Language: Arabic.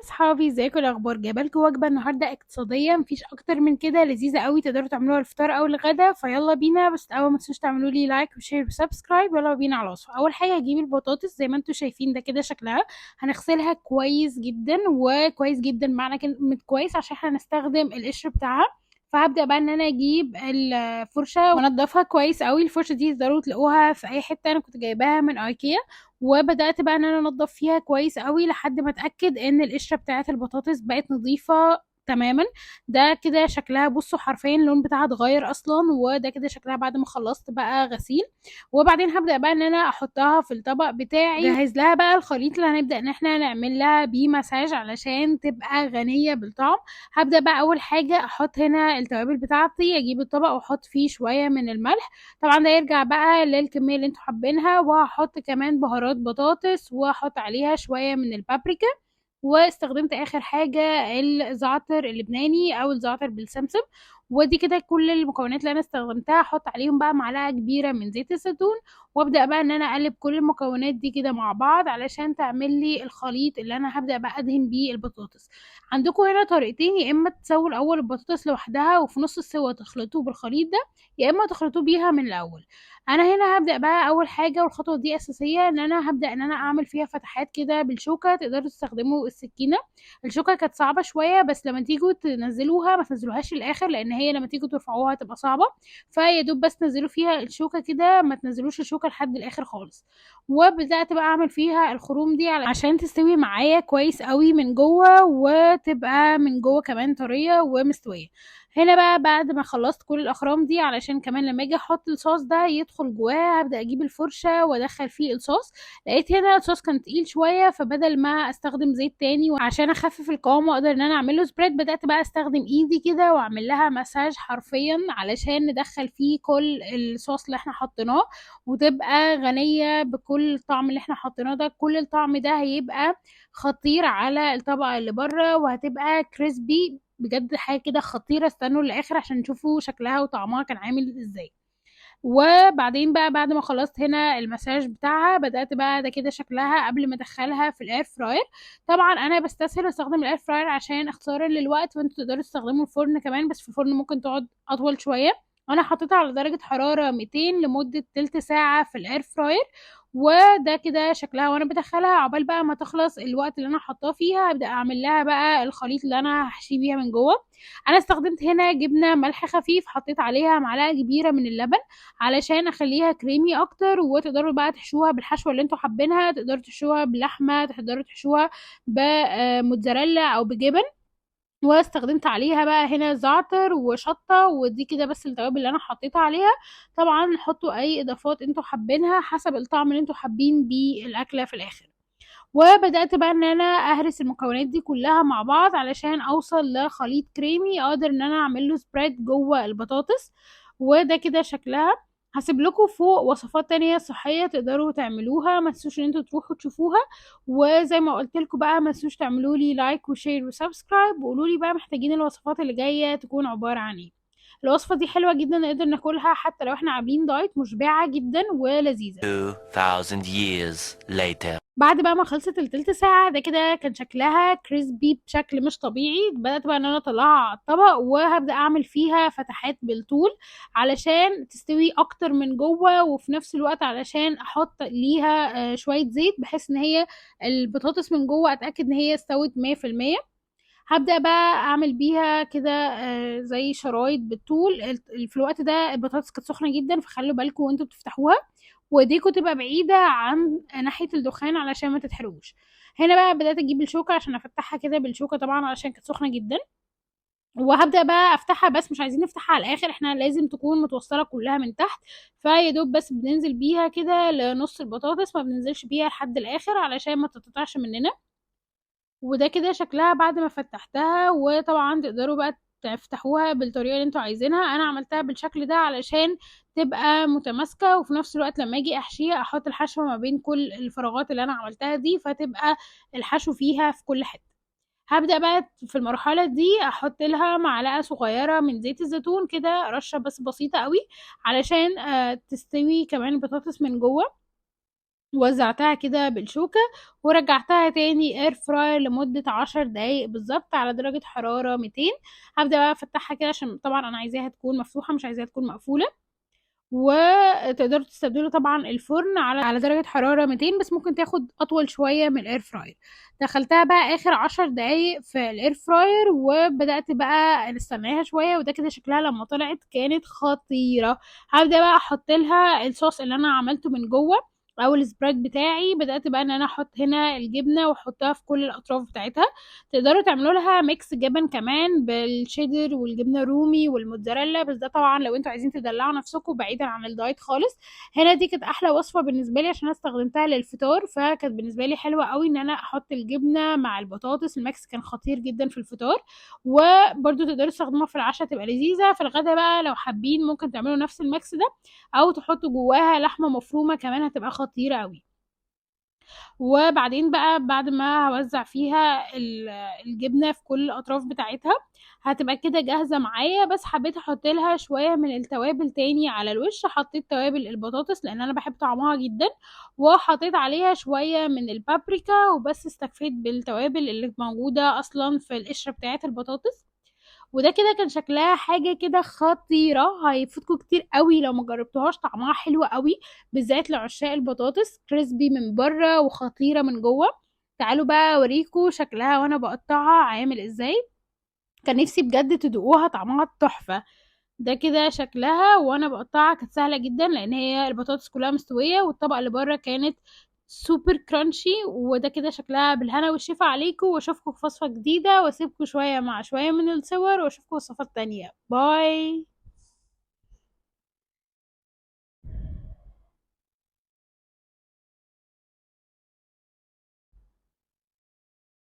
صحابي ازيكم الاخبار؟ جايبالكم وجبه النهارده اقتصاديه، مفيش اكتر من كده، لذيذه قوي، تقدروا تعملوها الفطار او الغدا. فيلا بينا، بس اول ما تنسوش تعملوا لي لايك وشير وسبسكرايب. يلا بينا على الوصفه. اول حاجه هجيب البطاطس زي ما انتم شايفين ده كده شكلها. هنغسلها كويس جدا، وكويس جدا معنى كلمه كويس عشان احنا هنستخدم القشر بتاعها. فهبدا بقى ان انا اجيب الفرشه وانضفها كويس قوي. الفرشه دي تقدروا تلاقوها في اي حته، انا كنت جايباها من ايكيا. وبدأت بقى ان انا انضف فيها كويس قوي لحد ما اتأكد ان القشرة بتاعة البطاطس بقت نظيفة تماما. ده كده شكلها، بصوا حرفيا اللون بتاعها اتغير اصلا. وده كده شكلها بعد ما خلصت بقى غسيل. وبعدين هبدأ بقى ان انا احطها في الطبق بتاعي، جهز لها بقى الخليط اللي هنبدأ ان احنا نعمل لها بيه مساج علشان تبقى غنية بالطعم. هبدأ بقى اول حاجة احط هنا التوابل بتاعتي، اجيب الطبق واحط فيه شوية من الملح. طبعا ده يرجع بقى للكمية اللي انتوا حابينها. وهحط كمان بهارات بطاطس، واحط عليها شوية من البابريكا. واستخدمت اخر حاجة الزعتر اللبناني او الزعتر بالسمسم. ودي كده كل المكونات اللي انا استخدمتها. احط عليهم بقى معلقة كبيرة من زيت الزيتون. وابدأ بقى ان انا اقلب كل المكونات دي كده مع بعض علشان تعمل لي الخليط اللي انا هبدأ بقى ادهن بيه البطاطس. عندكم هنا طريقتين، يا اما تسووا الاول البطاطس لوحدها وفي نص السوا تخلطوه بالخليط ده، يا اما تخلطوه بيها من الاول. انا هنا هبدأ بقى اول حاجة، والخطوة دي اساسية، ان انا هبدأ ان انا اعمل فيها فتحات كده بالشوكة. تقدروا تستخدموا السكينة. الشوكة كانت صعبة شوية، بس لما تيجوا تنزلوها ما تنزلوهاش للاخر، لان هي لما تيجوا ترفعوها هتبقى صعبة. فيا دوب بس تنزلوا فيها الشوكة كده، ما تنزلوش الشوكة لحد الاخر خالص. وبدأت بقى اعمل فيها الخروم دي عشان تستوي معايا كويس قوي من جوه، وتبقى من جوه كمان طرية ومستوية. هنا بقى بعد ما خلصت كل الاخرام دي، علشان كمان لما اجي احط الصوص ده يدخل جواه، هبدا اجيب الفرشه وادخل فيه الصوص. لقيت هنا الصوص كان تقيل شويه، فبدل ما استخدم زيت تاني وعشان اخفف القوام واقدر ان انا اعمله سبريد، بدات بقى استخدم ايدي كده واعمل لها مساج حرفيا علشان ندخل فيه كل الصوص اللي احنا حطيناه. وتبقى غنيه بكل الطعم اللي احنا حطيناه ده. كل الطعم ده هيبقى خطير على الطبق اللي بره، وهتبقى كريسبي بجد، حاجه كده خطيره. استنوا للاخر عشان تشوفوا شكلها وطعمها كان عامل ازاي. وبعدين بقى بعد ما خلصت هنا المساج بتاعها، بدأت بقى ده كده شكلها قبل ما ادخلها في الاير فراير. طبعا انا بستسهل استخدم الاير فراير عشان اختصارا للوقت، وانتوا تقدروا تستخدموا الفرن كمان، بس في الفرن ممكن تقعد اطول شويه. انا حطيتها على درجه حراره 200 لمده تلت ساعه في الاير فراير. وده كده شكلها وانا بدخلها. عقبال بقى ما تخلص الوقت اللي انا حطاه فيها، هبدا اعمل لها بقى الخليط اللي انا هحشي بيها من جوه. انا استخدمت هنا جبنه ملح خفيف، حطيت عليها معلقه كبيره من اللبن علشان اخليها كريمي اكتر. وتقدروا بقى تحشوها بالحشوه اللي انتوا حابينها، تقدروا تحشوها بلحمه، تقدروا تحشوها بموتزاريلا او بجبن. واستخدمت عليها بقى هنا زعتر وشطه، ودي كده بس التوابل اللي انا حطيتها عليها. طبعا حطوا اي اضافات انتوا حابينها حسب الطعم اللي انتوا حابين بيه الاكله في الاخر. وبدأت بقى ان انا اهرس المكونات دي كلها مع بعض علشان اوصل لخليط كريمي اقدر ان انا اعمل له سبريد جوه البطاطس. وده كده شكلها. هسيب لكم فوق وصفات تانية صحية تقدروا تعملوها، ما تنسوش ان انتوا تروحوا تشوفوها. وزي ما قلت لكم بقى، ما تنسوش تعملوا لي لايك وشير وسبسكرايب، وقولوا لي بقى محتاجين الوصفات اللي جاية تكون عبارة عن ايه. الوصفة دي حلوة جدا، نقدر ناكلها حتى لو احنا عاملين دايت، مشبعة جدا ولذيذة. 2000 years later. بعد بقى ما خلصت التلت ساعة، ده كده كان شكلها كريسبي بشكل مش طبيعي. بدأت بقى ان انا اطلعها على الطبق، وهبدأ اعمل فيها فتحات بالطول علشان تستوي اكتر من جوه، وفي نفس الوقت علشان احط ليها شوية زيت بحيث ان هي البطاطس من جوه اتأكد ان هي استوت 100%. هبدأ بقى اعمل بيها كده زي شرايط بالطول. في الوقت ده البطاطس كانت سخنة جدا، فخلوا بالكم وانتوا بتفتحوها، وايديكوا تبقى بعيدة عن ناحية الدخان علشان ما تتحرقوش. هنا بقى بدأت اجيب الشوكة عشان افتحها كده بالشوكة، طبعا علشان كانت سخنة جدا. وهبدأ بقى افتحها، بس مش عايزين نفتحها على الاخر، احنا لازم تكون متوصلة كلها من تحت. فيا دوب بس بننزل بيها كده لنص البطاطس، ما بننزلش بيها لحد الاخر علشان ما تتقطعش مننا. وده كده شكلها بعد ما فتحتها. وطبعا تقدروا بقى تفتحوها بالطريقة اللي انتوا عايزينها. انا عملتها بالشكل ده علشان تبقى متماسكة، وفي نفس الوقت لما اجي احشيها احط الحشوة ما بين كل الفراغات اللي انا عملتها دي، فتبقى الحشو فيها في كل حتة. هبدأ بقى في المرحلة دي احط لها معلقة صغيرة من زيت الزيتون، كده رشة بس بسيطة قوي علشان تستوي كمان البطاطس من جوه. وزعتها كده بالشوكة ورجعتها تاني اير فراير لمدة 10 دقايق بالظبط على درجة حرارة 200. هبدأ بقى افتحها كده عشان طبعا انا عايزاها تكون مفتوحة مش عايزاها تكون مقفولة. وتقدروا تستبدلوا طبعا الفرن على درجة حرارة 200 بس ممكن تاخد أطول شوية من الاير فراير. دخلتها بقى آخر 10 دقايق في الاير فراير وبدأت بقى نستناها شوية، وده كده شكلها لما طلعت كانت خطيرة. هبدأ بقى أحط لها الصوص اللي أنا عملته من جوه او السبريد بتاعي. بدأت بقى ان انا احط هنا الجبنة واحطها في كل الاطراف بتاعتها. تقدروا تعملوا لها ميكس جبن كمان بالشيدر والجبنه الرومي والموتزاريلا، بس ده طبعا لو انتوا عايزين تدلعوا نفسكم بعيدا عن الدايت خالص. هنا دي كانت احلى وصفه بالنسبه لي عشان انا استخدمتها للفطار، فكانت بالنسبه لي حلوه قوي ان انا احط الجبنه مع البطاطس. الميكس كان خطير جدا في الفطار، وبرده تقدروا تستخدموها في العشاء تبقى لذيذه. في الغدا بقى لو حابين ممكن تعملوا نفس الميكس ده او تحطوا جواها لحمه مفرومه كمان هتبقى خطيره قوي. وبعدين بقى بعد ما هوزع فيها الجبنة في كل الأطراف بتاعتها هتبقى كده جاهزة معايا. بس حبيت احط لها شوية من التوابل تاني على الوش. حطيت توابل البطاطس لان انا بحب طعمها جدا، وحطيت عليها شوية من البابريكا وبس. استكفيت بالتوابل اللي موجودة اصلا في القشرة بتاعت البطاطس. وده كده كان شكلها حاجة كده خطيرة، هيفوتكوا كتير قوي لو ما جربتوهاش. طعمها حلو قوي بالذات لعشاق البطاطس، كريسبي من بره وخطيرة من جوه. تعالوا بقى اوريكوا شكلها وانا بقطعها عامل ازاي. كان نفسي بجد تدوقوها، طعمها تحفة. ده كده شكلها وانا بقطعها، كانت سهلة جدا لان هي البطاطس كلها مستوية والطبقة اللي بره كانت سوبر كرانشي. وده كده شكلها بالهنا والشفا عليكم، واشوفكم في وصفة جديدة واسيبكم شوية مع شوية من الصور، واشوفكم وصفات تانية. باي.